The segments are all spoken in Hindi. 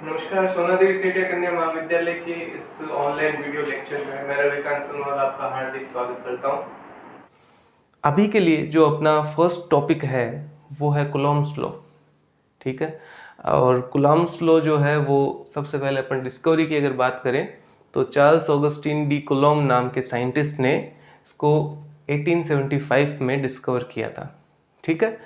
नमस्कार। सोना देवी सेठिया कन्या महाविद्यालय के इस ऑनलाइन वीडियो लेक्चर में मैं रविकांत तनवाल आपका हार्दिक स्वागत करता हूं। अभी के लिए जो अपना फर्स्ट टॉपिक है वो है कूलॉम्स लॉ। ठीक है, और कूलॉम्स लॉ जो है वो सबसे पहले अपन डिस्कवरी की अगर बात करें तो चार्ल्स ऑगस्टीन डी कूलॉम नाम के साइंटिस्ट ने इसको 1875 में डिस्कवर किया था। ठीक है,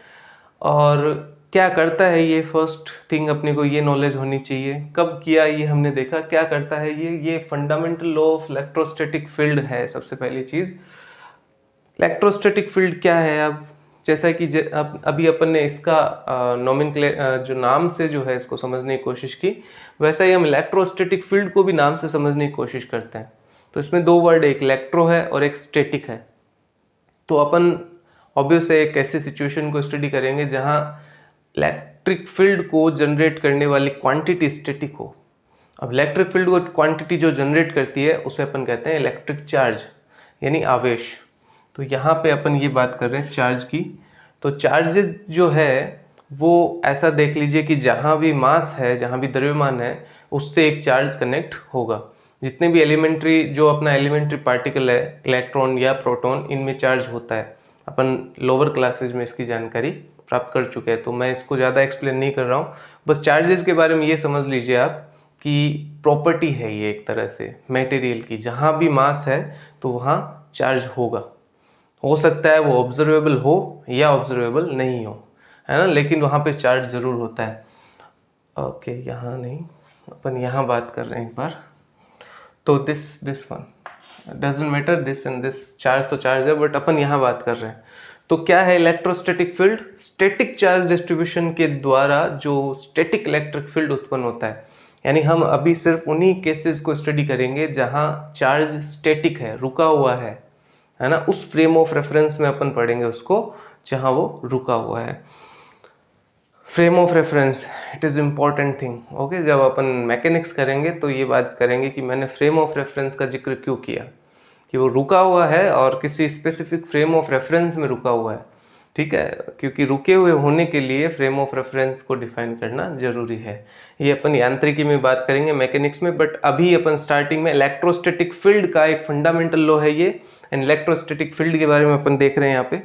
और क्या करता है ये, फर्स्ट थिंग अपने को ये नॉलेज होनी चाहिए। कब किया ये हमने देखा, क्या करता है ये fundamental law of electrostatic field है। सबसे पहली चीज, इलेक्ट्रोस्टैटिक फील्ड क्या है। अब जैसा कि अभी अपन ने इसका जो नाम से जो है इसको समझने की कोशिश की, वैसा ही हम इलेक्ट्रोस्टैटिक फील्ड को भी नाम से समझने की कोशिश करते हैं। तो इसमें दो वर्ड, एक इलेक्ट्रो है और एक स्टैटिक है। तो अपन ऑब्वियस एक ऐसी सिचुएशन को स्टडी करेंगे जहां इलेक्ट्रिक फील्ड को जनरेट करने वाली क्वांटिटी स्टैटिक हो। अब इलेक्ट्रिक फील्ड को क्वांटिटी जो जनरेट करती है उसे अपन कहते हैं इलेक्ट्रिक चार्ज, यानी आवेश। तो यहाँ पे अपन ये बात कर रहे हैं चार्ज की। तो चार्जेस जो है वो ऐसा देख लीजिए कि जहाँ भी मास है, जहाँ भी द्रव्यमान है, उससे एक चार्ज कनेक्ट होगा। जितने भी एलिमेंट्री जो अपना एलिमेंट्री पार्टिकल है, इलेक्ट्रॉन या प्रोटॉन, इनमें चार्ज होता है। अपन लोअर क्लासेज में इसकी जानकारी प्राप्त कर चुके हैं, तो मैं इसको ज़्यादा एक्सप्लेन नहीं कर रहा हूँ। बस चार्जेस के बारे में ये समझ लीजिए आप कि प्रॉपर्टी है ये एक तरह से मटेरियल की, जहाँ भी मास है तो वहाँ चार्ज होगा। हो सकता है वो ऑब्जर्वेबल हो या ऑब्जर्वेबल नहीं हो, है ना, लेकिन वहाँ पे चार्ज ज़रूर होता है। ओके, यहाँ नहीं, अपन यहाँ बात कर रहे हैं एक बार। तो this one doesn't matter, this and this, charge तो चार्ज है, बट अपन यहाँ बात कर रहे हैं। तो क्या है electrostatic field? Static charge distribution के द्वारा जो स्टैटिक इलेक्ट्रिक फील्ड उत्पन्न होता है। यानी हम अभी सिर्फ उन्हीं केसेस को स्टडी करेंगे जहां चार्ज स्टैटिक है, रुका हुआ है ना। उस फ्रेम ऑफ रेफरेंस में अपन पढ़ेंगे उसको जहां वो रुका हुआ है। Frame of reference, it is important thing. Okay, जब अपन मैकेनिक्स करेंगे तो ये बात करेंगे कि मैंने फ्रेम ऑफ रेफरेंस का जिक्र क्यों किया, कि वो रुका हुआ है और किसी स्पेसिफिक फ्रेम ऑफ रेफरेंस में रुका हुआ है। ठीक है, क्योंकि रुके हुए होने के लिए फ्रेम ऑफ रेफरेंस को डिफाइन करना जरूरी है। ये अपन यांत्रिकी में बात करेंगे, मैकेनिक्स में, बट अभी अपन स्टार्टिंग में इलेक्ट्रोस्टैटिक फील्ड का एक फंडामेंटल लॉ है ये, एंड इलेक्ट्रोस्टैटिक फील्ड के बारे में अपन देख रहे हैं यहाँ पे।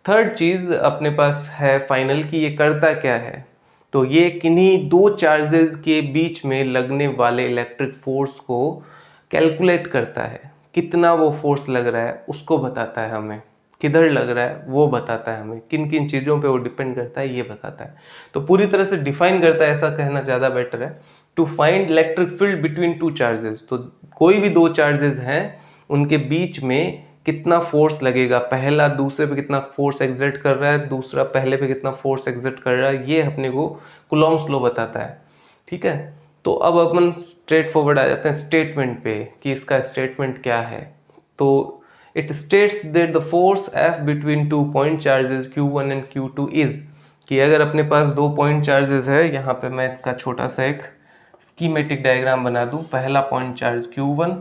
थर्ड चीज अपने पास है फाइनल की, ये करता क्या है। तो ये किन्हीं दो चार्जेस के बीच में लगने वाले इलेक्ट्रिक फोर्स को कैलकुलेट करता है। कितना वो फोर्स लग रहा है उसको बताता है हमें, किधर लग रहा है वो बताता है हमें, किन किन चीज़ों पे वो डिपेंड करता है ये बताता है। तो पूरी तरह से डिफाइन करता है, ऐसा कहना ज़्यादा बेटर है। To find electric field between two charges, तो कोई भी दो चार्जेस हैं उनके बीच में कितना फोर्स लगेगा, पहला दूसरे पे कितना फोर्स एग्जर्ट कर रहा है, दूसरा पहले पे कितना फोर्स एग्जर्ट कर रहा है, ये अपने को कूलॉम्स लॉ बताता है। ठीक है, तो अब अपन स्ट्रेट फॉरवर्ड आ जाते हैं स्टेटमेंट पे कि इसका स्टेटमेंट क्या है। तो it states that the force F between two point charges Q1 and Q2 is, कि अगर अपने पास दो पॉइंट चार्जेस है, यहाँ पे मैं इसका छोटा सा एक स्कीमेटिक डायग्राम बना दूं। पहला पॉइंट चार्ज Q1,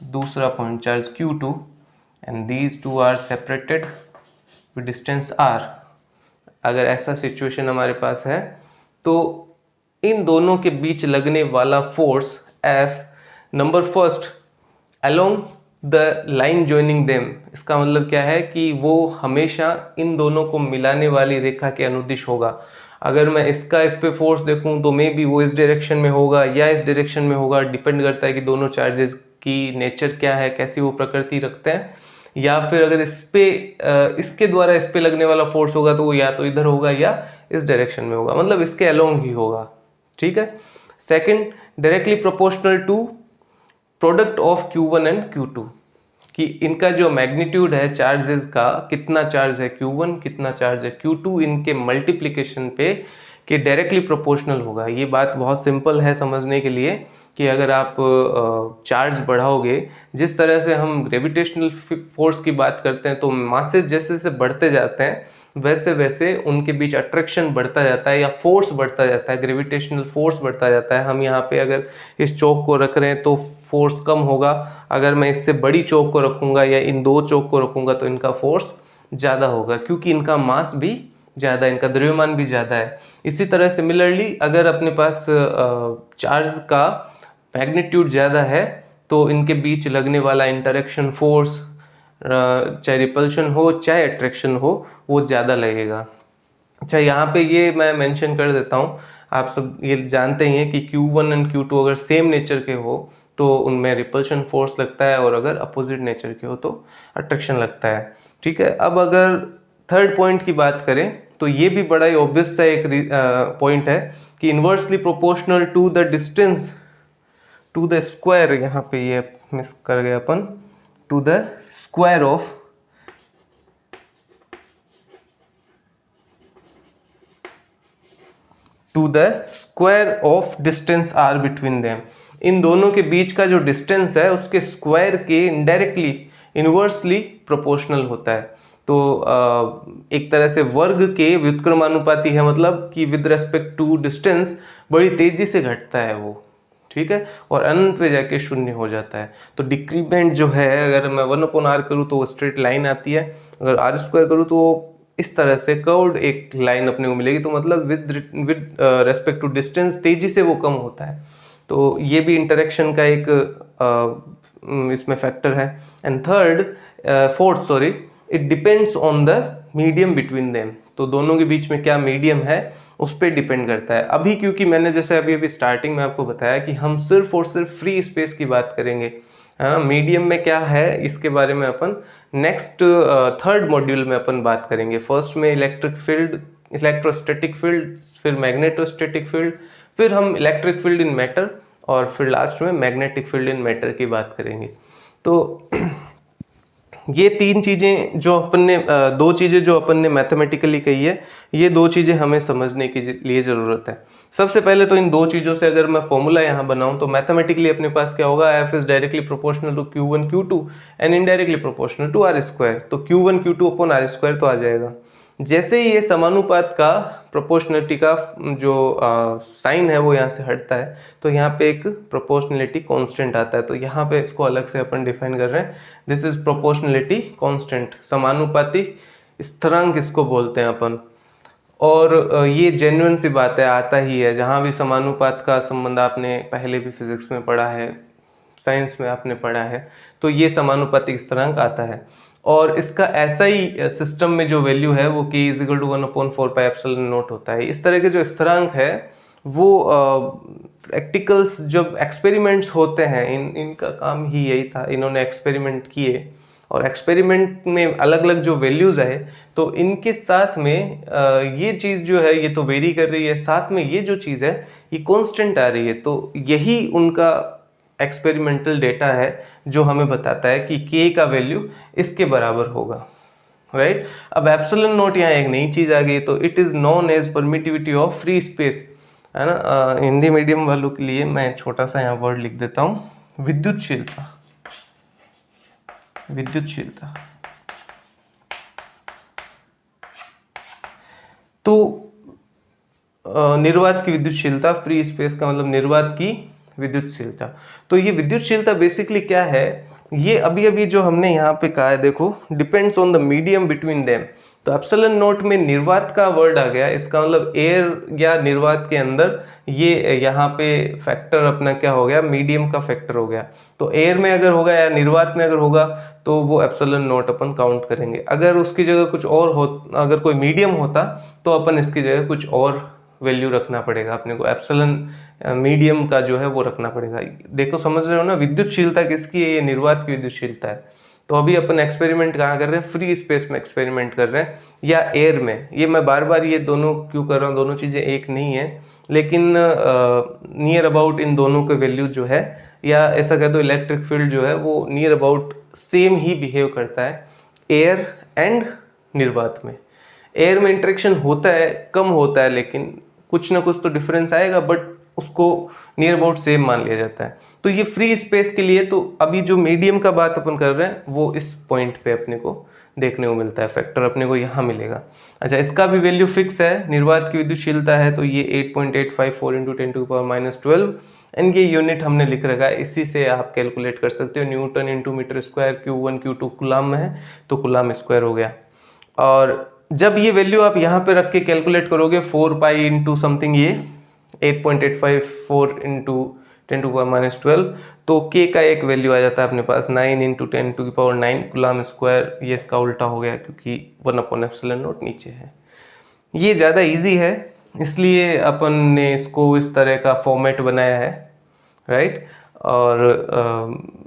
दूसरा point charge Q2, and these two are separated with distance R। अगर ऐसा सिचुएशन हमारे पास है तो इन दोनों के बीच लगने वाला force F, number first, along the line joining them. इसका मतलब क्या है कि वो हमेशा इन दोनों को मिलाने वाली रेखा के अनुदिश होगा। अगर मैं इसका इस पे फोर्स देखूं तो मे बी वो इस डायरेक्शन में होगा या इस डायरेक्शन में होगा, डिपेंड करता है कि दोनों चार्जेस की नेचर क्या है, कैसी वो प्रकृति रखते हैं। या फिर अगर इस पे इसके द्वारा इस पे लगने वाला फोर्स होगा तो वो या तो इधर होगा या इस डायरेक्शन में होगा, मतलब इसके अलोंग ही होगा। ठीक है, second, directly proportional to product of Q1 and Q2, कि इनका जो मैग्नीट्यूड है चार्जेस का, कितना चार्ज है Q1 कितना चार्ज है Q2, इनके मल्टीप्लिकेशन पे कि डायरेक्टली प्रोपोर्शनल होगा। ये बात बहुत सिंपल है समझने के लिए कि अगर आप चार्ज बढ़ाओगे, जिस तरह से हम ग्रेविटेशनल फोर्स की बात करते हैं, तो मासेस जैसे जैसे बढ़ते जाते हैं वैसे वैसे उनके बीच अट्रैक्शन बढ़ता जाता है या फोर्स बढ़ता जाता है, ग्रेविटेशनल फोर्स बढ़ता जाता है। हम यहाँ पे अगर इस चौक को रख रहे हैं तो फोर्स कम होगा, अगर मैं इससे बड़ी चौक को रखूँगा या इन दो चौक को रखूँगा तो इनका फोर्स ज़्यादा होगा, क्योंकि इनका मास भी ज़्यादा, इनका द्रव्यमान भी ज़्यादा है। इसी तरह सिमिलरली अगर अपने पास चार्ज का मैग्नीट्यूड ज़्यादा है तो इनके बीच लगने वाला इंटरेक्शन फोर्स, चाहे रिपल्शन हो चाहे अट्रैक्शन हो, वो ज़्यादा लगेगा। अच्छा, यहाँ पे ये मैं मेंशन कर देता हूँ, आप सब ये जानते ही हैं कि Q1 एंड Q2 अगर सेम नेचर के हो तो उनमें रिपल्शन फोर्स लगता है, और अगर अपोजिट नेचर के हो तो अट्रैक्शन लगता है। ठीक है, अब अगर थर्ड पॉइंट की बात करें तो ये भी बड़ा ही ऑब्वियस सा एक पॉइंट है कि inversely proportional to the distance to the square, यहाँ पे ये मिस कर गए अपन, to the square of distance are between them. इन दोनों के बीच का जो डिस्टेंस है उसके स्क्वायर के इनडायरेक्टली इनवर्सली प्रोपोर्शनल होता है। तो एक तरह से वर्ग के व्युत्क्रमानुपाती है, मतलब कि विद रेस्पेक्ट टू डिस्टेंस बड़ी तेजी से घटता है वो। ठीक है, और अनंत पे जाके शून्य हो जाता है। तो डिक्रीमेंट जो है, अगर मैं 1/r करूँ तो वो स्ट्रेट लाइन आती है, अगर r² करूँ तो इस तरह से कर्व्ड एक लाइन अपने को मिलेगी। तो मतलब विद रेस्पेक्ट टू डिस्टेंस तेजी से वो कम होता है। तो ये भी इंटरेक्शन का एक इसमें फैक्टर है। And fourth sorry, it depends on the medium between them. तो दोनों के बीच में क्या मीडियम है उस पर डिपेंड करता है। अभी क्योंकि मैंने जैसे अभी स्टार्टिंग में आपको बताया कि हम सिर्फ और सिर्फ फ्री स्पेस की बात करेंगे, हाँ, मीडियम में क्या है इसके बारे में अपन नेक्स्ट थर्ड मॉड्यूल में अपन बात करेंगे। फर्स्ट में इलेक्ट्रिक फील्ड, इलेक्ट्रोस्टैटिक फील्ड, फिर मैग्नेटोस्टैटिक फील्ड, फिर हम इलेक्ट्रिक फील्ड इन मैटर, और फिर लास्ट में मैग्नेटिक फील्ड इन मैटर की बात करेंगे। तो ये तीन चीज़ें जो अपन ने दो चीज़ें जो अपन ने मैथमेटिकली कही है, ये दो चीज़ें हमें समझने के लिए ज़रूरत है। सबसे पहले तो इन दो चीज़ों से अगर मैं फॉर्मूला यहाँ बनाऊँ तो मैथमेटिकली अपने पास क्या होगा, F is directly proportional to Q1 Q2 and indirectly proportional to r²। तो Q1 Q2 अपॉन r² तो आ जाएगा। जैसे ही ये समानुपात का प्रोपोर्शनलिटी का जो साइन है वो यहाँ से हटता है तो यहाँ पे एक प्रोपोर्शनलिटी कांस्टेंट आता है। तो यहाँ पे इसको अलग से अपन डिफाइन कर रहे हैं, दिस इज प्रोपोर्शनलिटी कांस्टेंट, समानुपाती स्थिरांक इसको बोलते हैं अपन। और ये जेन्युइन सी बात है, आता ही है। जहाँ भी समानुपात का संबंध आपने पहले भी फिजिक्स में पढ़ा है, साइंस में आपने पढ़ा है, तो ये समानुपातिक स्थिरांक आता है। और इसका ऐसा ही सिस्टम में जो वैल्यू है वो k = 1/4πε0 होता है। इस तरह के जो स्थिरांक है वो प्रैक्टिकल्स जब एक्सपेरिमेंट्स होते हैं, इनका काम ही यही था। इन्होंने एक्सपेरिमेंट किए और एक्सपेरिमेंट में अलग अलग जो वैल्यूज आए तो इनके साथ में ये चीज़ जो है ये तो वेरी कर रही है, साथ में ये जो चीज़ है ये कांस्टेंट आ रही है। तो यही उनका एक्सपेरिमेंटल डेटा है जो हमें बताता है कि k का वैल्यू इसके बराबर होगा, राइट। अब एप्सिलॉन नॉट यहाँ एक नई चीज़ आ गई, तो it is known as permittivity of free space, है ना। हिंदी मीडियम वालों के लिए मैं छोटा सा यहाँ वर्ड लिख देता हूँ, विद्युतशीलता। विद्युतशीलता तो निर्वात की विद्युतशीलता, फ्री स्पेस का मतलब निर्वात की विद्युतशीलता। तो ये विद्युतशीलता बेसिकली क्या है, ये अभी अभी जो हमने यहाँ पे कहा है, देखो, depends on the medium between them. तो एप्सिलॉन नॉट में निर्वात का वर्ड आ गया, इसका मतलब एयर या निर्वात के अंदर ये यहाँ पे फैक्टर अपना क्या हो गया, मीडियम का फैक्टर हो गया। तो एयर में अगर होगा या निर्वात में अगर होगा तो वो एप्सिलॉन नॉट अपन काउंट करेंगे। अगर उसकी जगह कुछ और हो, अगर कोई मीडियम होता तो अपन इसकी जगह कुछ और वैल्यू रखना पड़ेगा अपने को, एप्सिलॉन मीडियम का जो है वो रखना पड़ेगा। देखो, समझ रहे हो ना, विद्युतशीलता किसकी है, ये निर्वात की विद्युतशीलता है। तो अभी अपन एक्सपेरिमेंट कहाँ कर रहे हैं, फ्री स्पेस में एक्सपेरिमेंट कर रहे हैं या एयर में। ये मैं बार बार ये दोनों क्यों कर रहा हूँ, दोनों चीज़ें एक नहीं है, लेकिन नियर अबाउट इन दोनों के वैल्यू जो है, या ऐसा कह दो इलेक्ट्रिक फील्ड जो है वो near about same he behave करता है एयर एंड निर्वात में। एयर में इंटरेक्शन होता है, कम होता है, लेकिन कुछ ना कुछ तो डिफरेंस आएगा, बट उसको नियर अबाउट सेम मान लिया जाता है। तो ये फ्री स्पेस के लिए, तो अभी जो मीडियम का बात अपन कर रहे हैं वो इस पॉइंट पे अपने को देखने को मिलता है, फैक्टर अपने को यहाँ मिलेगा। अच्छा, इसका भी वैल्यू फिक्स है, निर्वात की विद्युतशीलता है तो ये 8.854 × 10⁻12 एंड ये यूनिट हमने लिख रखा है, इसी से आप कैलकुलेट कर सकते हो। Newton × metre square, Q1 Q2 coulomb में है तो कूलाम स्क्वायर हो गया। और जब ये वैल्यू आप यहाँ पे रख के कैलकुलेट करोगे 4 पाई इंटू समथिंग, ये 8.854 इंटू 10⁻⁻12, तो k का एक वैल्यू आ जाता है अपने पास 9 इंटू 10⁹ कूलम स्क्वायर। ये इसका उल्टा हो गया क्योंकि 1/ε0 नीचे है। ये ज़्यादा इजी है, इसलिए अपन ने इसको इस तरह का फॉर्मेट बनाया है, राइट। और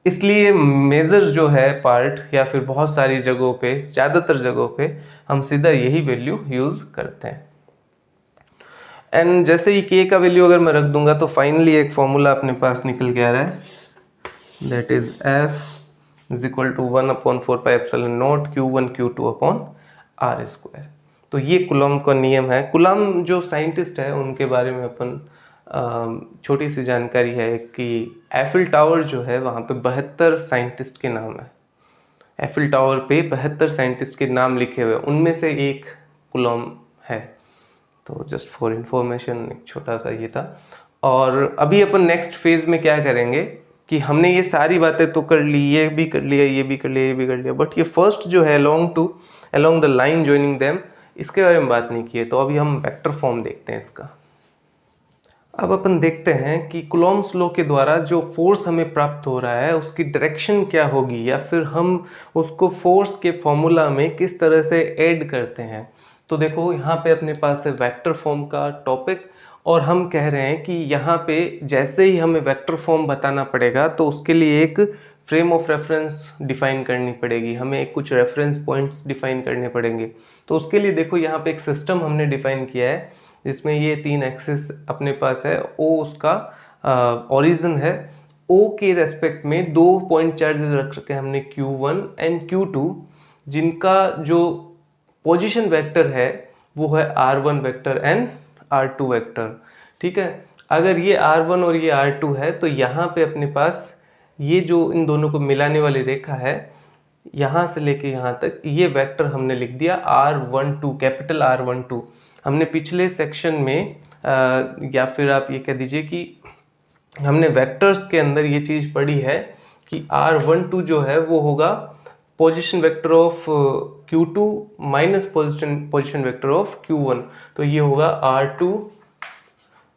इसलिए मेज़र जो है पार्ट या फिर बहुत सारी जगहों पे, ज़्यादातर जगहों पे हम सीधा यही वैल्यू यूज़ करते हैं। एंड जैसे ही k का वैल्यू अगर मैं रख दूंगा तो फाइनली एक फॉर्मूला अपने पास निकल के आ रहा है, that is f is equal to 1/4πε0 q1 q2/r²। तो ये कूलम का नियम है। कूलम जो साइंटिस्ट है उनके बारे में अपन छोटी सी जानकारी है कि एफिल टावर जो है वहाँ पे 72 साइंटिस्ट के नाम है। एफिल टावर पे 72 साइंटिस्ट के नाम लिखे हुए, उनमें से एक कूलम है। तो जस्ट फॉर इंफॉर्मेशन एक छोटा सा ये था। और अभी अपन नेक्स्ट फेज में क्या करेंगे कि हमने ये सारी बातें तो कर ली, ये भी कर लिया, ये भी कर लिया, ये भी कर लिया, बट ये फर्स्ट जो है along the line joining them, इसके बारे में बात नहीं की है। तो अभी हम वेक्टर फॉर्म देखते हैं इसका। अब अपन देखते हैं कि कूलॉम्स लॉ के द्वारा जो फोर्स हमें प्राप्त हो रहा है उसकी डायरेक्शन क्या होगी, या फिर हम उसको फोर्स के फॉर्मूला में किस तरह से ऐड करते हैं। तो देखो यहाँ पे अपने पास है वेक्टर फॉर्म का टॉपिक, और हम कह रहे हैं कि यहाँ पे जैसे ही हमें वेक्टर फॉर्म बताना पड़ेगा तो उसके लिए एक फ्रेम ऑफ रेफरेंस डिफाइन करनी पड़ेगी, हमें कुछ रेफरेंस पॉइंट्स डिफाइन करने पड़ेंगे। तो उसके लिए देखो यहाँ पे एक सिस्टम हमने डिफाइन किया है जिसमें ये 3 एक्सिस अपने पास है। O उसका ओरिजिन है, O के रेस्पेक्ट में 2 पॉइंट चार्जेस रख रखे हैं हमने Q1 एंड Q2, जिनका जो पोजीशन वेक्टर है वो है R1 vector and R2 vector. ठीक है, अगर ये R1 और ये R2 है तो यहाँ पे अपने पास ये जो इन दोनों को मिलाने वाली रेखा है, यहाँ से लेके यहाँ तक, ये वेक्टर हमने लिख दिया R12, कैपिटल R12। हमने पिछले सेक्शन में या फिर आप ये कह दीजिए कि हमने वेक्टर्स के अंदर ये चीज़ पढ़ी है कि R12 जो है वो होगा position vector of Q2 minus position vector of Q1। तो ये होगा R2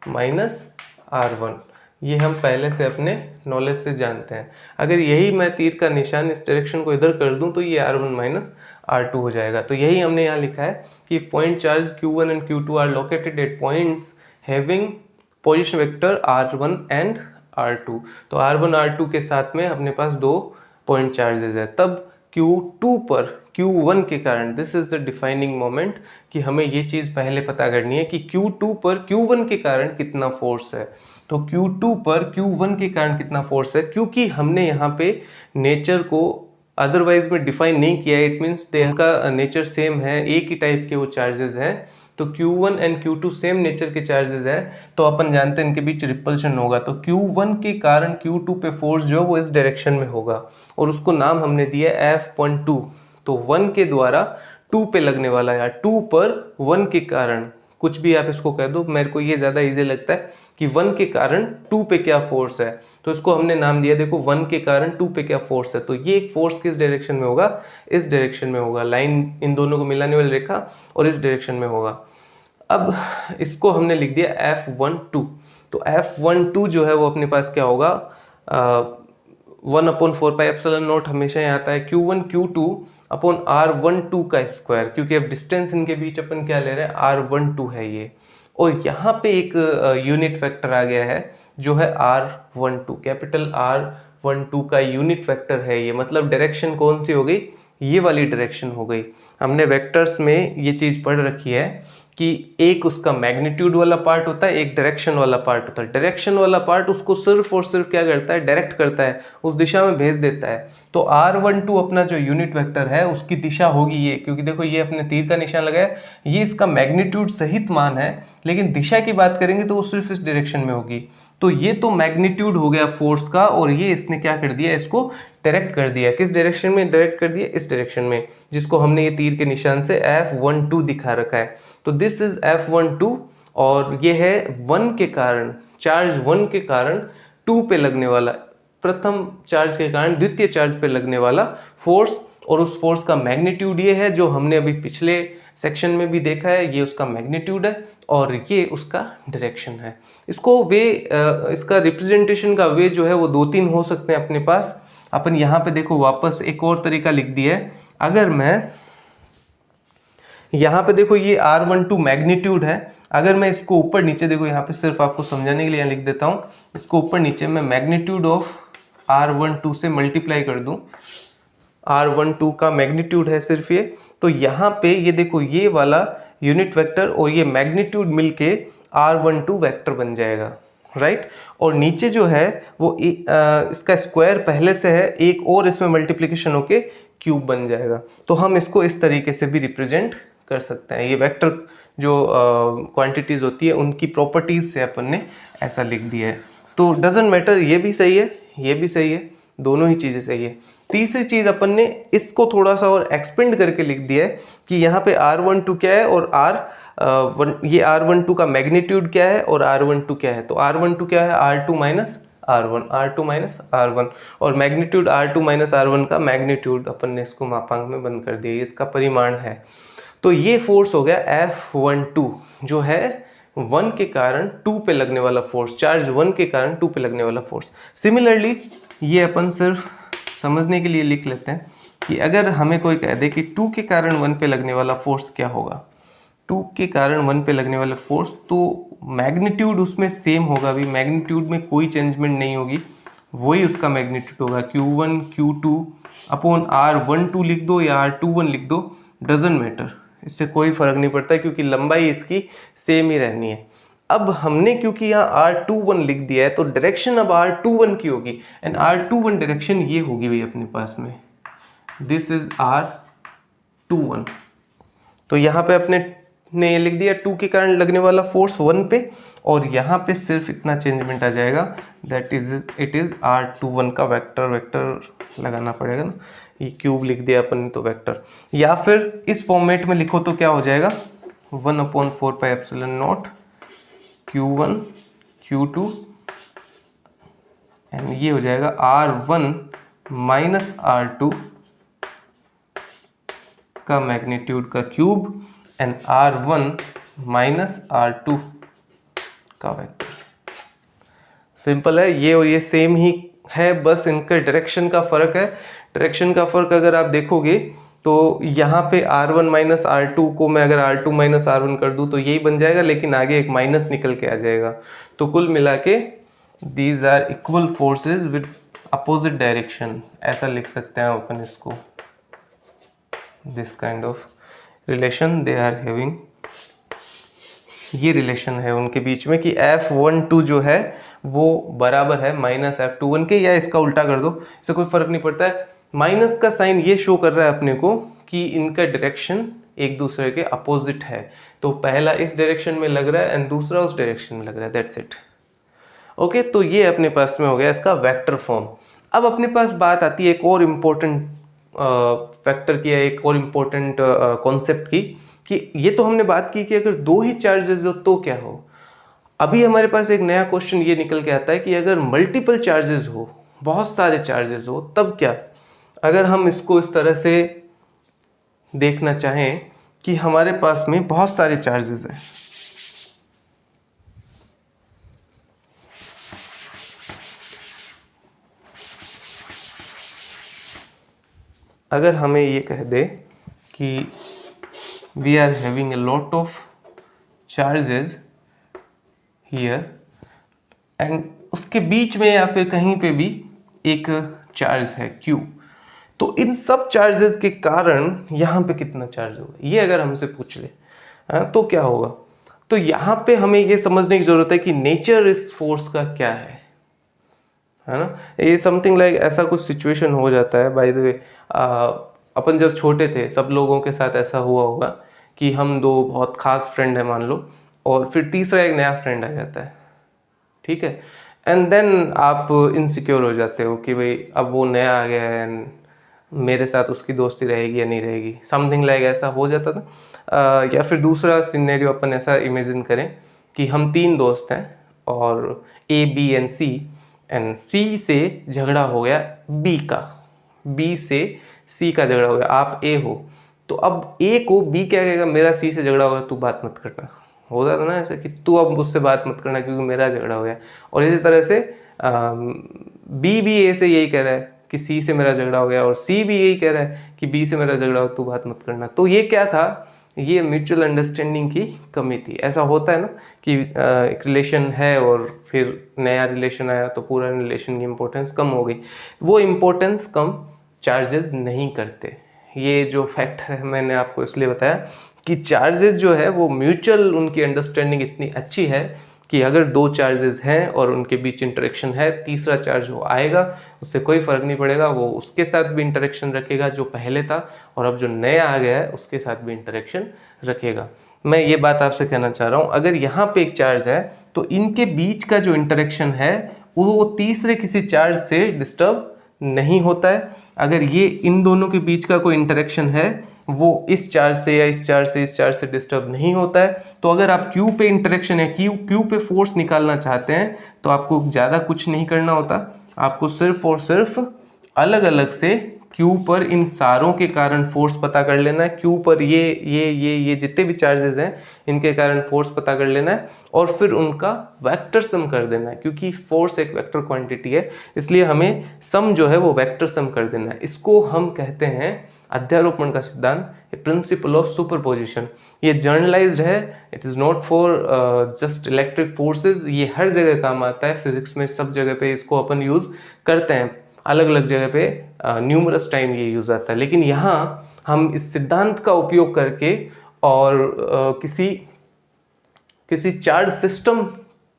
माइनस R1। ये हम पहले से अपने नॉलेज से जानते हैं। अगर यही मैं तीर का निशान इस डायरेक्शन को इधर कर दूं तो ये R1 माइनस R2 हो जाएगा। तो यही हमने यहाँ लिखा है कि point charge Q1 and Q2 are located at points having position vector R1 and R2। तो R1 R2 के साथ में अपने पास 2 पॉइंट चार्जेस है। तब Q2 पर Q1 के कारण, this is the defining moment, कि हमें ये चीज़ पहले पता करनी है कि Q2 पर Q1 के कारण कितना फोर्स है। तो Q2 पर Q1 के कारण कितना फोर्स है, क्योंकि हमने यहाँ पे नेचर को अदरवाइज में डिफाइन नहीं किया है, इट मीन्स उनका नेचर सेम है, एक ही टाइप के वो चार्जेस हैं। तो Q1 and Q2 same nature के चार्जेस है, तो अपन जानते हैं इनके बीच रिपल्शन होगा। तो Q1 के कारण Q2 पे फोर्स जो है वो इस डायरेक्शन में होगा, और उसको नाम हमने दिया F12। तो 1 के द्वारा 2 पे लगने वाला, या 2 पर 1 के कारण, कुछ भी आप इसको कह दो, मेरे को ये ज़्यादा इजी लगता है कि 1 के कारण 2 पे क्या फोर्स है। तो इसको हमने नाम दिया, देखो 1 के कारण 2 पे क्या फोर्स है। तो ये एक फोर्स किस डायरेक्शन में होगा, इस डायरेक्शन में होगा, लाइन इन दोनों को मिलाने वाली रेखा, और इस डायरेक्शन में होगा। अब इसको हमने लिख दिया F12। तो F12 जो है वो अपने पास क्या होगा, 1/4πε0 हमेशा ही आता है Q1 Q2 अपॉन R12 का स्क्वायर, क्योंकि अब डिस्टेंस इनके बीच अपन क्या ले रहे हैं, R12 है ये। और यहाँ पे एक यूनिट वेक्टर आ गया है जो है R12, कैपिटल R12 का यूनिट वेक्टर है ये। मतलब डायरेक्शन कौन सी हो गई, ये वाली डायरेक्शन हो गई। हमने वेक्टर्स में ये चीज़ पढ़ रखी है कि एक उसका मैग्नीट्यूड वाला पार्ट होता है, एक डायरेक्शन वाला पार्ट होता है। डायरेक्शन वाला पार्ट उसको सिर्फ और सिर्फ क्या करता है, डायरेक्ट करता है, उस दिशा में भेज देता है। तो R12 अपना जो यूनिट वेक्टर है उसकी दिशा होगी ये, क्योंकि देखो ये अपने तीर का निशान लगाया, ये इसका मैग्नीट्यूड सहित मान है, लेकिन दिशा की बात करेंगे तो वो सिर्फ इस डायरेक्शन में होगी। तो ये तो मैग्नीट्यूड हो गया फोर्स का, और ये इसने क्या कर दिया, इसको डायरेक्ट कर दिया। किस डायरेक्शन में डायरेक्ट कर दिया, इस डायरेक्शन में, जिसको हमने ये तीर के निशान से F12 दिखा रखा है। तो दिस इज F12, और ये है 1 के कारण, चार्ज 1 के कारण 2 पे लगने वाला, प्रथम चार्ज के कारण द्वितीय चार्ज पे लगने वाला फोर्स। और उस फोर्स का मैग्नीट्यूड ये है जो हमने अभी पिछले सेक्शन में भी देखा है, ये उसका मैग्नीट्यूड है और ये उसका डायरेक्शन है। इसको इसका रिप्रेजेंटेशन का वे जो है वो 2-3 हो सकते हैं अपने पास। अपन यहाँ पे देखो वापस एक और तरीका लिख दिया है। अगर मैं यहाँ पे देखो ये R12 मैग्नीट्यूड है, अगर मैं इसको ऊपर नीचे देखो यहाँ पे सिर्फ आपको समझाने के लिए लिख देता हूँ, इसको ऊपर नीचे मैं मैग्नीट्यूड ऑफ R12 से मल्टीप्लाई कर दूं, R12 का मैग्नीट्यूड है सिर्फ ये, तो यहाँ पे ये देखो ये वाला यूनिट वेक्टर और ये मैग्नीट्यूड मिलके R12 वेक्टर बन जाएगा, राइट। और नीचे जो है वो इसका स्क्वायर पहले से है, एक और इसमें मल्टीप्लिकेशन होके क्यूब बन जाएगा। तो हम इसको इस तरीके से भी रिप्रेजेंट कर सकते हैं। ये वेक्टर जो क्वांटिटीज होती है उनकी प्रॉपर्टीज से अपन ने ऐसा लिख दिया है। तो डजंट मैटर, ये भी सही है, ये भी सही है, दोनों ही चीजें सही है। तीसरी चीज अपन ने इसको थोड़ा सा और एक्सपेंड करके लिख दिया है कि यहाँ पे R12 क्या है और ये R12 का मैग्नीट्यूड क्या है और R12 क्या है। तो R12 क्या है, R2 minus R1, R2 minus R1, और मैग्नीट्यूड R2 माइनस R1 का मैग्नीट्यूड अपन ने इसको मापांक में बंद कर दिया, ये इसका परिमाण है। तो ये फोर्स हो गया F12 जो है 1 के कारण 2 पे लगने वाला फोर्स, चार्ज 1 के कारण 2 पे लगने वाला फोर्स। सिमिलरली ये अपन सिर्फ समझने के लिए लिख लेते हैं कि अगर हमें कोई कह दे कि 2 के कारण 1 पे लगने वाला फोर्स क्या होगा, 2 के कारण 1 पे लगने वाला फोर्स, तो मैग्नीट्यूड उसमें सेम होगा, भी मैग्नीट्यूड में कोई चेंजमेंट नहीं होगी, वही उसका मैग्नीट्यूड होगा Q1 Q2 अपॉन R12 लिख दो या R21 लिख दो, डजंट मैटर, इससे कोई फर्क नहीं पड़ता क्योंकि लंबाई इसकी सेम ही रहनी है। अब हमने क्योंकि यहाँ R21 लिख दिया है तो डायरेक्शन अब R21 की होगी, एंड R21 डायरेक्शन ये होगी भाई अपने पास में, दिस इज R21। तो यहाँ पे अपने ने ये लिख दिया 2 के कारण लगने वाला फोर्स 1 पे, और यहाँ पे सिर्फ इतना चेंजमेंट आ जाएगा, that is it is R21 का वेक्टर लगाना पड़ेगा ना, ये क्यूब लिख दिया अपन ने तो वेक्टर, या फिर इस फॉर्मेट में लिखो तो क्या हो जाएगा 1/4πε0 Q1 Q2 एंड ये हो जाएगा R1 माइनस R2 का मैग्नीट्यूड का cube and R1 minus R2 का वेक्टर। सिंपल है, ये और ये सेम ही है, बस इनका डायरेक्शन का फर्क है। डायरेक्शन का फर्क अगर आप देखोगे तो यहाँ पे R1 माइनस R2 को मैं अगर R2 माइनस R1 कर दूँ तो यही बन जाएगा, लेकिन आगे एक माइनस निकल के आ जाएगा। तो कुल मिला के these are equal forces with opposite direction, ऐसा लिख सकते हैं अपन इसको, this kind of relation they are having. ये रिलेशन है उनके बीच में कि F12 जो है वो बराबर है माइनस F21 के, या इसका उल्टा कर दो, इससे कोई फर्क नहीं पड़ता है। माइनस का साइन ये शो कर रहा है अपने को कि इनका डायरेक्शन एक दूसरे के अपोजिट है, तो पहला इस डायरेक्शन में लग रहा है एंड दूसरा उस डायरेक्शन में लग रहा है, दैट्स इट। ओके, तो ये अपने पास में हो गया इसका वेक्टर फॉर्म। अब अपने पास बात आती है एक और इम्पोर्टेंट फैक्टर की, एक और इम्पोर्टेंट कॉन्सेप्ट की, कि ये तो हमने बात की कि अगर दो ही चार्जेस हो तो क्या हो। अभी हमारे पास एक नया क्वेश्चन ये निकल के आता है कि अगर मल्टीपल चार्जेस हो, बहुत सारे चार्जेस हो, तब क्या। अगर हम इसको इस तरह से देखना चाहें कि हमारे पास में बहुत सारे चार्जेस हैं, अगर हमें ये कह दे कि we are having a lot of charges here and उसके बीच में या फिर कहीं पे भी एक चार्ज है Q, तो इन सब चार्जेस के कारण यहाँ पे कितना चार्ज होगा, ये अगर हमसे पूछ ले तो क्या होगा। तो यहाँ पे हमें ये समझने की जरूरत है कि नेचर इस फोर्स का क्या है ना। ये समथिंग लाइक ऐसा कुछ सिचुएशन हो जाता है, बाय द वे अपन जब छोटे थे सब लोगों के साथ ऐसा हुआ होगा कि हम दो बहुत खास फ्रेंड है मान लो, और फिर तीसरा एक नया फ्रेंड आ जाता है, ठीक है, एंड देन आप इनसिक्योर हो जाते हो कि भाई अब वो नया आ गया है एंड मेरे साथ उसकी दोस्ती रहेगी या नहीं रहेगी, समथिंग लाइक ऐसा हो जाता था। या फिर दूसरा सिनेरियो अपन ऐसा इमेजिन करें कि हम 3 दोस्त हैं और A B एंड C से झगड़ा हो गया B का, बी से सी का झगड़ा हो गया, आप ए हो, तो अब ए को बी क्या कहेगा, मेरा सी से झगड़ा हो गया, तू बात मत करना। हो जाता ना ऐसे कि तू अब मुझसे बात मत करना क्योंकि मेरा झगड़ा हो गया। और इसी तरह से बी भी ए से यही कह रहा है कि सी से मेरा झगड़ा हो गया, और सी भी यही कह रहा है कि बी से मेरा झगड़ा हो, तू बात मत करना। तो ये क्या था, ये म्यूचुअल अंडरस्टैंडिंग की कमी थी। ऐसा होता है ना कि एक रिलेशन है और फिर नया रिलेशन आया तो पूरा रिलेशन की इम्पोर्टेंस कम हो गई। वो इम्पोर्टेंस कम चार्जेस नहीं करते। ये जो फैक्टर है मैंने आपको इसलिए बताया कि चार्जेस जो है वो म्यूचुअल, उनकी अंडरस्टैंडिंग इतनी अच्छी है कि अगर दो चार्जेस हैं और उनके बीच इंटरेक्शन है, तीसरा चार्ज वो आएगा, उससे कोई फर्क नहीं पड़ेगा, वो उसके साथ भी इंटरेक्शन रखेगा जो पहले था, और अब जो नया आ गया है उसके साथ भी इंटरेक्शन रखेगा। मैं ये बात आपसे कहना चाह रहा हूँ, अगर यहाँ पे एक चार्ज है तो इनके बीच का जो इंटरेक्शन है वो तीसरे किसी चार्ज से डिस्टर्ब नहीं होता है। अगर ये इन दोनों के बीच का कोई इंटरेक्शन है वो इस चार्ज से या इस चार्ज से डिस्टर्ब नहीं होता है। तो अगर आप Q पे इंटरेक्शन है, Q पे फोर्स निकालना चाहते हैं तो आपको ज़्यादा कुछ नहीं करना होता, आपको सिर्फ और सिर्फ अलग अलग से Q पर इन सारों के कारण फोर्स पता कर लेना है। Q पर ये जितने भी चार्जेस हैं इनके कारण फोर्स पता कर लेना है और फिर उनका वेक्टर सम कर देना है, क्योंकि फोर्स एक वेक्टर क्वांटिटी है, इसलिए हमें सम जो है वो वेक्टर सम कर देना है। इसको हम कहते हैं अध्यारोपण का सिद्धांत, प्रिंसिपल ऑफ सुपरपोजिशन। ये जर्नलाइज्ड है, it is not for just electric forces, ये हर जगह काम आता है। फिजिक्स में सब जगह पे इसको अपन यूज़ करते हैं, अलग अलग जगह पे न्यूमरस टाइम ये यूज़ आता है। लेकिन यहाँ हम इस सिद्धांत का उपयोग करके और किसी चार्ज सिस्टम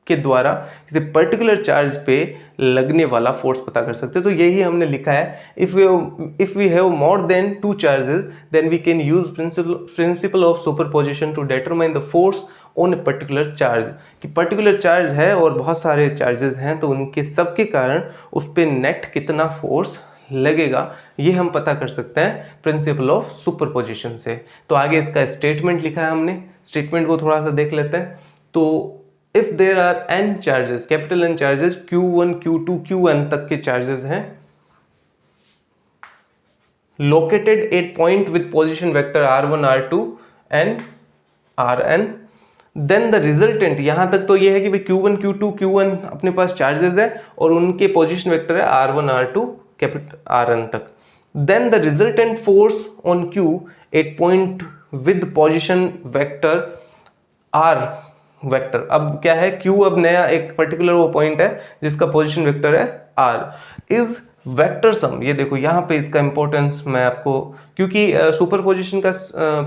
के द्वारा किसी पर्टिकुलर चार्ज पे लगने वाला फोर्स पता कर सकते हैं। तो यही हमने लिखा है, if we have more than two charges then we can use principle of superposition to determine the force on a particular charge. कि पर्टिकुलर चार्ज है और बहुत सारे चार्जेस हैं तो उनके सबके कारण उस पर नेट कितना फोर्स लगेगा ये हम पता कर सकते हैं प्रिंसिपल ऑफ सुपरपोजिशन से। तो आगे इसका स्टेटमेंट लिखा है हमने, स्टेटमेंट को थोड़ा सा देख लेते हैं। तो if there are n charges, capital N charges, Q1, Q2, Qn तक के charges हैं, located at point with position vector R1, R2 and Rn, then the resultant, यहां तक तो ये है कि भाई Q1, Q2, Qn अपने पास charges है और उनके position vector है R1, R2, capital Rn तक। Then the resultant force on Q at point with position vector R vector, अब क्या है Q, अब नया एक पर्टिकुलर वो पॉइंट है जिसका पोजीशन वेक्टर है R, इज वेक्टर सम। ये देखो यहाँ पे इसका इंपॉर्टेंस मैं आपको, क्योंकि सुपरपोजिशन का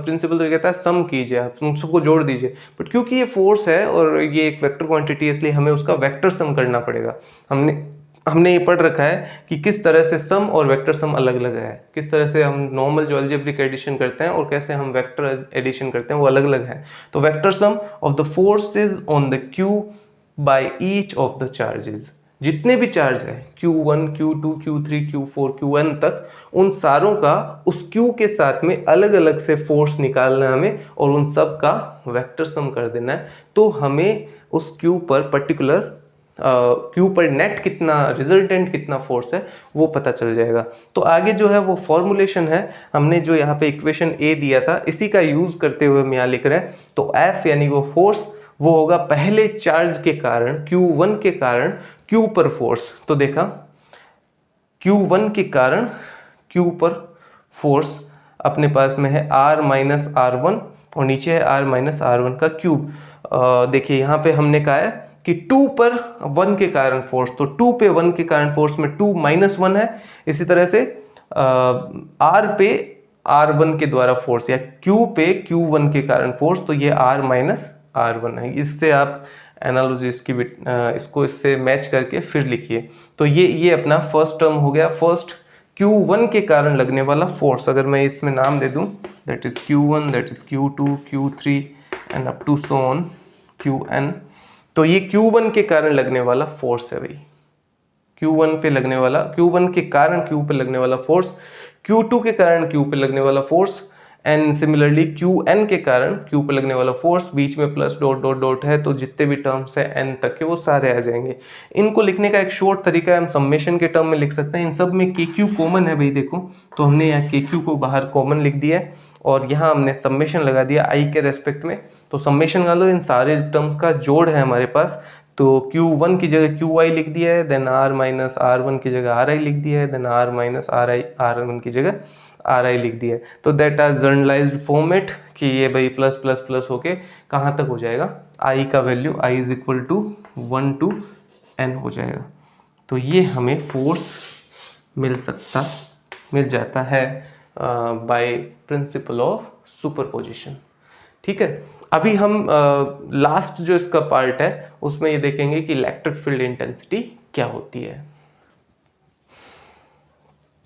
प्रिंसिपल तो कहता है सम कीजिए, आप उन सबको जोड़ दीजिए, बट क्योंकि ये फोर्स है और ये एक वेक्टर क्वांटिटी है इसलिए हमें उसका वेक्टर सम करना पड़ेगा। हमने ये पढ़ रखा है कि किस तरह से सम और वेक्टर सम अलग अलग है, किस तरह से हम नॉर्मल जो अलजेब्रिक एडिशन करते हैं और कैसे हम वेक्टर एडिशन करते हैं वो अलग अलग है। तो vector sum of the forces on the Q by each of the charges, जितने भी चार्ज है Q1, Q2, Q3, Q4, Qn तक, उन सारों का उस Q के साथ में अलग अलग से फोर्स निकालना है हमें और उन सब का वेक्टर सम कर देना है। तो हमें उस Q पर पर्टिकुलर Q पर नेट कितना, रिजल्टेंट कितना फोर्स है वो पता चल जाएगा। तो आगे जो है वो फॉर्मुलेशन है, हमने जो यहाँ पे इक्वेशन A दिया था इसी का यूज करते हुए हम यहाँ लिख रहे हैं। तो F यानी वो फोर्स वो होगा पहले चार्ज के कारण Q1 के कारण Q पर फोर्स। तो देखा Q1 के कारण Q पर फोर्स अपने पास में है R माइनस R1 और नीचे है R माइनस R1 का क्यूब। देखिए यहाँ पे हमने कहा है कि 2 पर 1 के कारण फोर्स, तो 2 पे 1 के कारण फोर्स में 2 माइनस 1 है। इसी तरह से R पे R1 के द्वारा फोर्स या Q पे Q1 के कारण फोर्स, तो ये R माइनस R1 है। इससे आप एनालॉजी इसको इससे मैच करके फिर लिखिए। तो ये अपना फर्स्ट टर्म हो गया, फर्स्ट Q1 के कारण लगने वाला फोर्स। अगर मैं इसमें नाम दे दूं, that is Q1, that is Q2, Q3 and up to so on Qn। तो ये Q1 के कारण लगने वाला फोर्स है भाई, Q1 पे लगने वाला, Q1 के कारण Q पे लगने वाला फोर्स, Q2 के कारण Q पे लगने वाला force and similarly Q N के कारण क्यू पे लगने वाला फोर्स, बीच में प्लस डॉट डॉट डॉट है तो जितने भी टर्म्स है एन तक के वो सारे आ जाएंगे। इनको लिखने का एक शॉर्ट तरीका है, हम समेशन के टर्म में लिख सकते हैं। इन सब में के क्यू कॉमन है भाई, देखो तो हमने यहाँ के क्यू को बाहर कॉमन लिख दिया है और यहाँ हमने समेशन लगा दिया आई के रेस्पेक्ट में। तो समेशन का लो इन सारे टर्म्स का जोड़ है हमारे पास, तो Q1 की जगह QI लिख दिया है, देन R माइनस R1 की जगह RI लिख दिया है, then R minus RI R1 की जगह RI लिख दिया है। तो दैट आर जर्नलाइज्ड फॉर्मेट कि ये भाई प्लस प्लस प्लस होके कहाँ तक हो जाएगा, I का value I is equal to 1 to N हो जाएगा। तो ये हमें फोर्स मिल जाता है बाय प्रिंसिपल ऑफ सुपरपोजिशन। ठीक है, अभी हम लास्ट जो इसका पार्ट है उसमें ये देखेंगे कि इलेक्ट्रिक फील्ड इंटेंसिटी क्या होती है।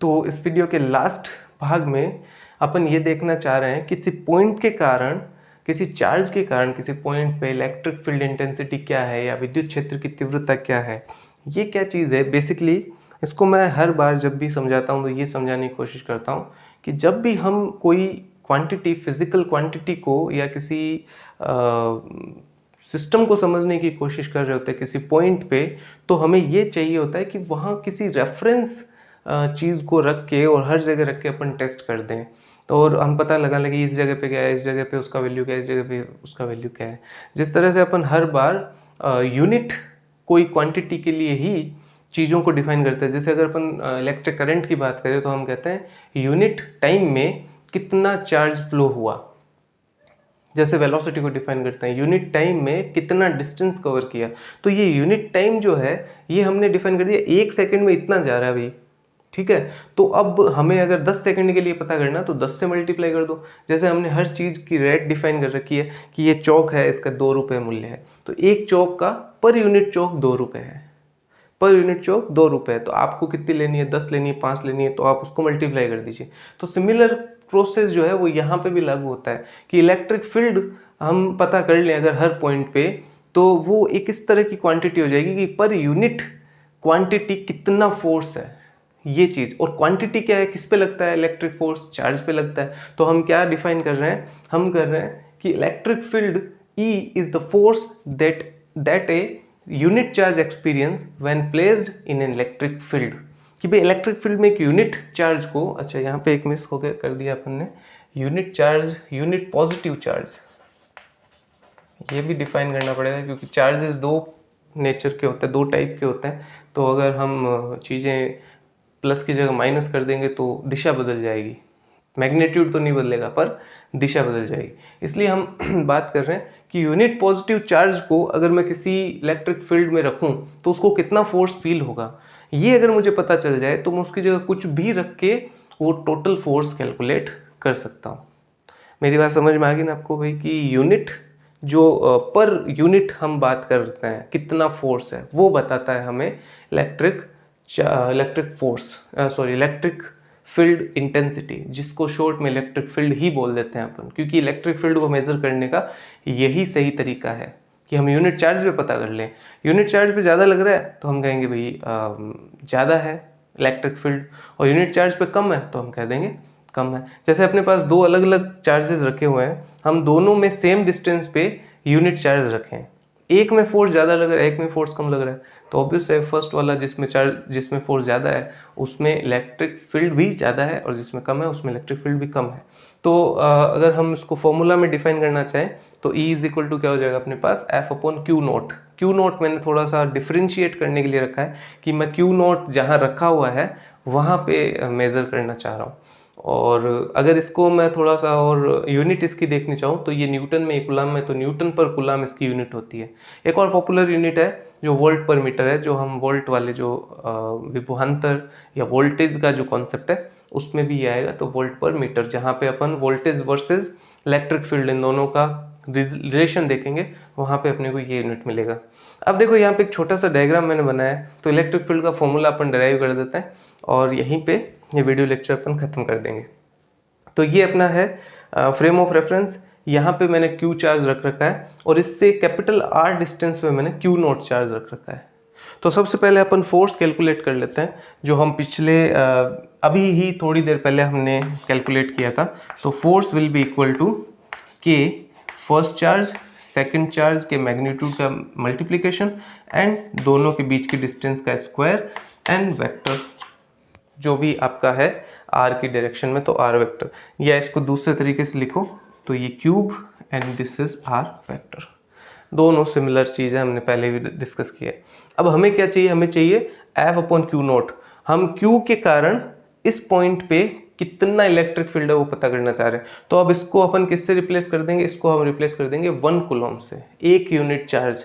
तो इस वीडियो के लास्ट भाग में अपन ये देखना चाह रहे हैं किसी पॉइंट के कारण, किसी चार्ज के कारण किसी पॉइंट पे इलेक्ट्रिक फील्ड इंटेंसिटी क्या है या विद्युत क्षेत्र की तीव्रता क्या है। ये क्या चीज़ है बेसिकली, इसको मैं हर बार जब भी समझाता हूँ तो ये समझाने की कोशिश करता हूँ कि जब भी हम कोई क्वांटिटी, फिजिकल क्वांटिटी को या किसी सिस्टम को समझने की कोशिश कर रहे होते हैं किसी पॉइंट पे, तो हमें ये चाहिए होता है कि वहाँ किसी रेफरेंस चीज़ को रख के और हर जगह रख के अपन टेस्ट कर दें। तो और हम पता लगा लगे इस जगह पे क्या है, इस जगह पे उसका वैल्यू क्या है, इस जगह पे उसका वैल्यू क्या है। जिस तरह से अपन हर बार यूनिट कोई क्वांटिटी के लिए ही चीज़ों को डिफाइन करते हैं। जैसे अगर अपन इलेक्ट्रिक करंट की बात करें तो हम कहते हैं यूनिट टाइम में कितना चार्ज फ्लो हुआ। जैसे वेलोसिटी को डिफाइन करते हैं यूनिट टाइम में कितना डिस्टेंस कवर किया। तो ये यूनिट टाइम जो है ये हमने डिफाइन कर दिया, 1 सेकंड में इतना जा रहा है भाई। ठीक है, तो अब हमें अगर 10 सेकंड के लिए पता करना तो 10 से मल्टीप्लाई कर दो। जैसे हमने हर चीज़ की रेट डिफाइन कर रखी है कि ये चौक है, इसका 2 रुपये मूल्य है, तो एक चौक का पर यूनिट चौक 2 रुपये है, पर यूनिट चौक 2 रुपये है। तो आपको कितनी लेनी है, 10 लेनी है, 5 लेनी है, तो आप उसको मल्टीप्लाई कर दीजिए। तो सिमिलर प्रोसेस जो है वो यहाँ पे भी लागू होता है कि इलेक्ट्रिक फील्ड हम पता कर लें अगर हर पॉइंट पे, तो वो एक इस तरह की क्वांटिटी हो जाएगी कि पर यूनिट क्वांटिटी कितना फोर्स है ये चीज़। और क्वांटिटी क्या है, किस पे लगता है, इलेक्ट्रिक फोर्स चार्ज पे लगता है। तो हम क्या डिफाइन कर रहे हैं, हम कर रहे हैं कि electric field E is the force that a unit charge experience when placed in an electric field. कि भाई इलेक्ट्रिक फील्ड में एक यूनिट चार्ज को, अच्छा यहाँ पे एक मिस हो गया, कर दिया अपन ने, unit charge, unit positive charge, ये भी डिफाइन करना पड़ेगा क्योंकि चार्जेस दो नेचर के होते हैं, 2 टाइप के होते हैं। तो अगर हम चीज़ें प्लस की जगह माइनस कर देंगे तो दिशा बदल जाएगी, मैग्नीट्यूड तो नहीं बदलेगा पर दिशा बदल जाएगी। इसलिए हम बात कर रहे हैं कि यूनिट पॉजिटिव चार्ज को अगर मैं किसी इलेक्ट्रिक फील्ड में रखूं तो उसको कितना फोर्स फील होगा, ये अगर मुझे पता चल जाए तो मैं उसकी जगह कुछ भी रख के वो टोटल फोर्स कैलकुलेट कर सकता हूँ। मेरी बात समझ में आ गई ना आपको भाई कि यूनिट जो पर यूनिट हम बात करते हैं कितना फोर्स है वो बताता है हमें इलेक्ट्रिक फील्ड इंटेंसिटी, जिसको शॉर्ट में इलेक्ट्रिक फील्ड ही बोल देते हैं अपन, क्योंकि इलेक्ट्रिक फील्ड को मेजर करने का यही सही तरीका है कि हम यूनिट चार्ज पे पता कर लें। यूनिट चार्ज पे ज़्यादा लग रहा है तो हम कहेंगे भाई ज़्यादा है इलेक्ट्रिक फील्ड, और यूनिट चार्ज पे कम है तो हम कह देंगे कम है। जैसे अपने पास 2 अलग अलग चार्जेस रखे हुए हैं, हम दोनों में सेम डिस्टेंस पे यूनिट चार्ज रखें, एक में फोर्स ज़्यादा लग रहा है, एक में फोर्स कम लग रहा है, तो ऑब्वियस है फर्स्ट वाला जिसमें फोर्स ज़्यादा है उसमें इलेक्ट्रिक फील्ड भी ज़्यादा है, और जिसमें कम है उसमें इलेक्ट्रिक फील्ड भी कम है। तो अगर हम इसको फॉर्मूला में डिफाइन करना चाहें तो E इज इक्वल टू क्या हो जाएगा अपने पास, F/Q0। Q0 मैंने थोड़ा सा डिफ्रेंशिएट करने के लिए रखा है कि मैं Q0 जहाँ रखा हुआ है वहाँ पे मेज़र करना चाह रहा हूँ। और अगर इसको मैं थोड़ा सा और यूनिट इसकी देखनी चाहूँ तो ये न्यूटन में, एक कुलाम में, तो न्यूटन पर कुलाम इसकी यूनिट होती है। एक और पॉपुलर यूनिट है जो वोल्ट पर मीटर है, जो हम वोल्ट वाले जो विभवांतर या वोल्टेज का जो कॉन्सेप्ट है उसमें भी ये आएगा, तो वोल्ट पर मीटर, जहाँ पे अपन वोल्टेज वर्सेस इलेक्ट्रिक फील्ड इन दोनों का रिलेशन देखेंगे वहाँ पे अपने को ये यूनिट मिलेगा। अब देखो यहाँ पे एक छोटा सा डायग्राम मैंने बनाया है, तो इलेक्ट्रिक फील्ड का फॉर्मूला अपन डिराइव कर देते हैं और यहीं पे ये वीडियो लेक्चर अपन खत्म कर देंगे। तो ये अपना है फ्रेम ऑफ रेफरेंस, यहाँ पे मैंने Q चार्ज रख रखा है और इससे कैपिटल R डिस्टेंस पे मैंने Q0 चार्ज रख रखा है। तो सबसे पहले अपन फोर्स कैलकुलेट कर लेते हैं, जो हम पिछले अभी ही थोड़ी देर पहले हमने कैलकुलेट किया था। तो force will be equal to k first charge second charge के मैग्नीट्यूड का मल्टीप्लिकेशन एंड दोनों के बीच की डिस्टेंस का स्क्वायर एंड वेक्टर जो भी आपका है आर की डायरेक्शन में, तो आर वेक्टर, या इसको दूसरे तरीके से लिखो तो ये cube and this is r vector. दोनों सिमिलर चीज़ें हमने पहले भी डिस्कस किया है। अब हमें क्या चाहिए, हमें चाहिए एफ अपॉन क्यू नोट। हम क्यू के कारण इस पॉइंट पे कितना इलेक्ट्रिक फील्ड है वो पता करना चाह रहे हैं। तो अब इसको अपन किससे रिप्लेस कर देंगे, इसको हम रिप्लेस कर देंगे 1 कूलम से, 1 यूनिट चार्ज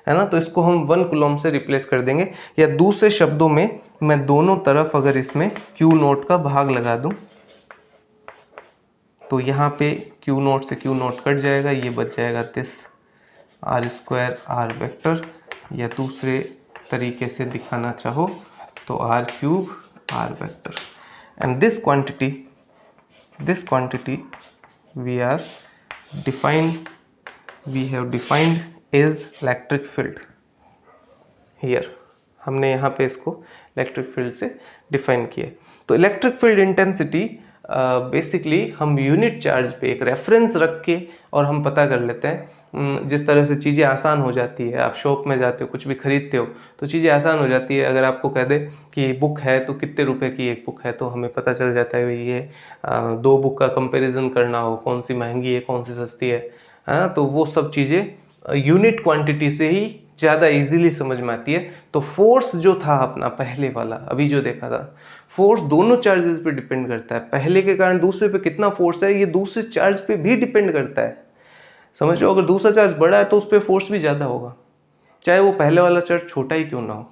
है ना, तो इसको हम 1 कूलम से रिप्लेस कर देंगे। या दूसरे शब्दों में मैं दोनों तरफ अगर इसमें क्यू नोट का भाग लगा दूं तो यहाँ पे क्यू नोट से क्यू नोट कट जाएगा, ये बच जाएगा this r square r vector, या दूसरे तरीके से दिखाना चाहो तो r cube r vector. And this quantity we have defined is electric field here। हमने यहाँ पे इसको इलेक्ट्रिक फील्ड से डिफाइन किया। तो इलेक्ट्रिक फील्ड इंटेंसिटी बेसिकली हम यूनिट चार्ज पे एक रेफरेंस रख के और हम पता कर लेते हैं। जिस तरह से चीज़ें आसान हो जाती है, आप शॉप में जाते हो कुछ भी खरीदते हो तो चीज़ें आसान हो जाती है। अगर आपको कह दे कि बुक है तो कितने रुपए की एक बुक है, तो हमें पता चल जाता है भाई ये 2 बुक का कंपैरिजन करना हो, कौन सी महंगी है कौन सी सस्ती है, तो वो सब चीज़ें यूनिट क्वांटिटी से ही ज़्यादा इजीली समझ में आती है। तो फोर्स जो था अपना पहले वाला, अभी जो देखा था, फोर्स दोनों चार्जेस पे डिपेंड करता है। पहले के कारण दूसरे पे कितना फोर्स है ये दूसरे चार्ज पे भी डिपेंड करता है। समझ लो, अगर दूसरा चार्ज बड़ा है तो उस पर फोर्स भी ज़्यादा होगा, चाहे वो पहले वाला चार्ज छोटा ही क्यों ना हो।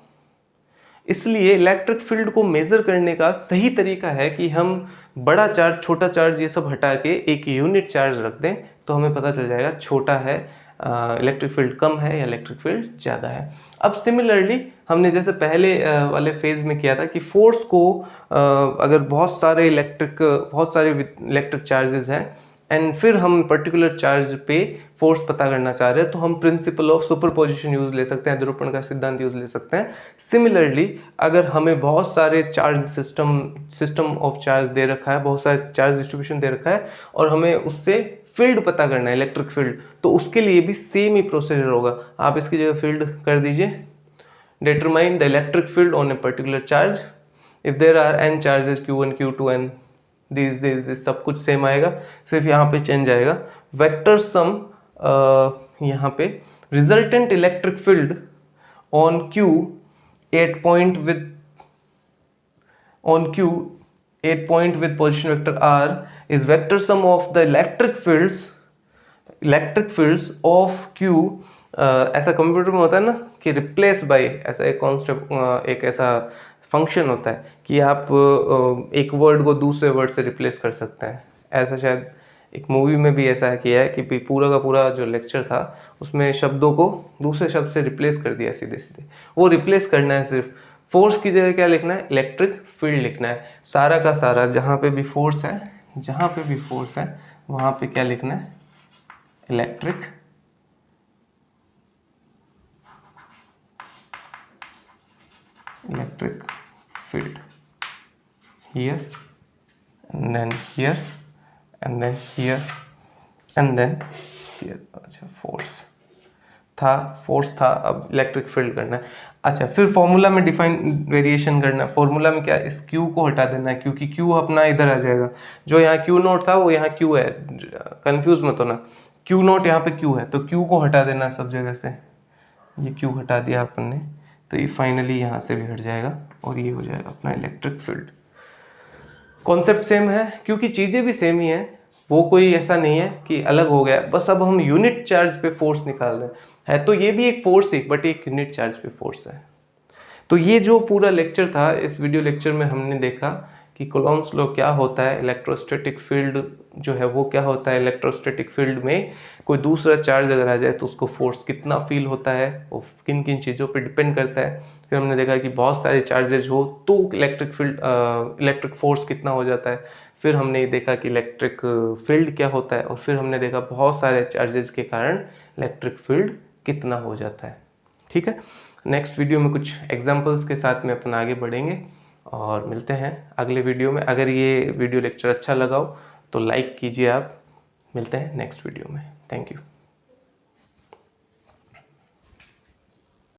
इसलिए इलेक्ट्रिक फील्ड को मेजर करने का सही तरीका है कि हम बड़ा चार्ज छोटा चार्ज ये सब हटा के एक यूनिट चार्ज रख दें, तो हमें पता चल जाएगा छोटा है इलेक्ट्रिक फील्ड कम है या इलेक्ट्रिक फील्ड ज़्यादा है। अब सिमिलरली हमने जैसे पहले वाले फेज में किया था कि फोर्स को अगर बहुत सारे इलेक्ट्रिक चार्जेस हैं एंड फिर हम पर्टिकुलर चार्ज पे फोर्स पता करना चाह रहे हैं, तो हम प्रिंसिपल ऑफ सुपरपोजिशन यूज ले सकते हैं, ध्रुवण का सिद्धांत यूज ले सकते हैं। सिमिलरली अगर हमें बहुत सारे चार्ज सिस्टम ऑफ चार्ज दे रखा है, बहुत सारे चार्ज डिस्ट्रीब्यूशन दे रखा है और हमें उससे फील्ड पता करना है इलेक्ट्रिक फील्ड, तो उसके लिए भी सेम ही प्रोसीजर होगा। आप इसकी जगह फील्ड कर दीजिए, determine the electric field on a particular charge if there are n charges q1 q2 n this सब कुछ सेम आएगा, सिर्फ यहाँ पे चेंज आएगा। वेक्टर सम यहाँ पे resultant electric field on q 8 point with position vector r is vector sum of the electric fields of q। ऐसा कंप्यूटर में होता है ना कि रिप्लेस बाय, ऐसा एक कॉन्सेप्ट, एक ऐसा फंक्शन होता है कि आप एक वर्ड को दूसरे वर्ड से रिप्लेस कर सकते हैं। ऐसा शायद एक मूवी में भी ऐसा किया है कि पूरा का पूरा जो लेक्चर था उसमें शब्दों को दूसरे शब्द से रिप्लेस कर दिया सीधे सीधे। वो रिप्लेस करना है, सिर्फ फोर्स की जगह क्या लिखना है, इलेक्ट्रिक फील्ड लिखना है। सारा का सारा जहाँ पे भी फोर्स है वहाँ पे क्या लिखना है, electric field here and then here and then here and then here। अच्छा फोर्स था, अब इलेक्ट्रिक फील्ड करना है। अच्छा, फिर फॉर्मूला में डिफाइन वेरिएशन करना है। फॉर्मूला में क्या, इस क्यू को हटा देना है क्योंकि क्यू अपना इधर आ जाएगा। जो यहाँ क्यू नोट था वो यहाँ क्यू है, कंफ्यूज मत होना, क्यू नोट यहाँ पे क्यू है, तो क्यू को हटा देना सब जगह से। ये क्यू हटा दिया अपन ने, तो ये फाइनली यहाँ से भी हट जाएगा और ये हो जाएगा अपना इलेक्ट्रिक फील्ड। कॉन्सेप्ट सेम है क्योंकि चीज़ें भी सेम ही हैं, वो कोई ऐसा नहीं है कि अलग हो गया, बस अब हम यूनिट चार्ज पे फोर्स निकाल रहे हैं। तो ये भी एक फोर्स है बट एक यूनिट चार्ज पे फोर्स है। तो ये जो पूरा लेक्चर था, इस वीडियो लेक्चर में हमने देखा कि कूलॉम्स लॉ क्या होता है, इलेक्ट्रोस्टैटिक फील्ड जो है वो क्या होता है, इलेक्ट्रोस्टैटिक फील्ड में कोई दूसरा चार्ज अगर आ जाए तो उसको फोर्स कितना फील होता है, वो किन किन चीज़ों पे डिपेंड करता है। फिर हमने देखा कि बहुत सारे चार्जेज हो तो इलेक्ट्रिक फोर्स कितना हो जाता है। फिर हमने देखा कि इलेक्ट्रिक फील्ड क्या होता है, और फिर हमने देखा बहुत सारे चार्जेज के कारण इलेक्ट्रिक फील्ड कितना हो जाता है। ठीक है, नेक्स्ट वीडियो में कुछ एग्जांपल्स के साथ में अपन आगे बढ़ेंगे और मिलते हैं अगले वीडियो में। अगर ये वीडियो लेक्चर अच्छा लगा हो तो लाइक कीजिए आप। मिलते हैं नेक्स्ट वीडियो में। Thank you.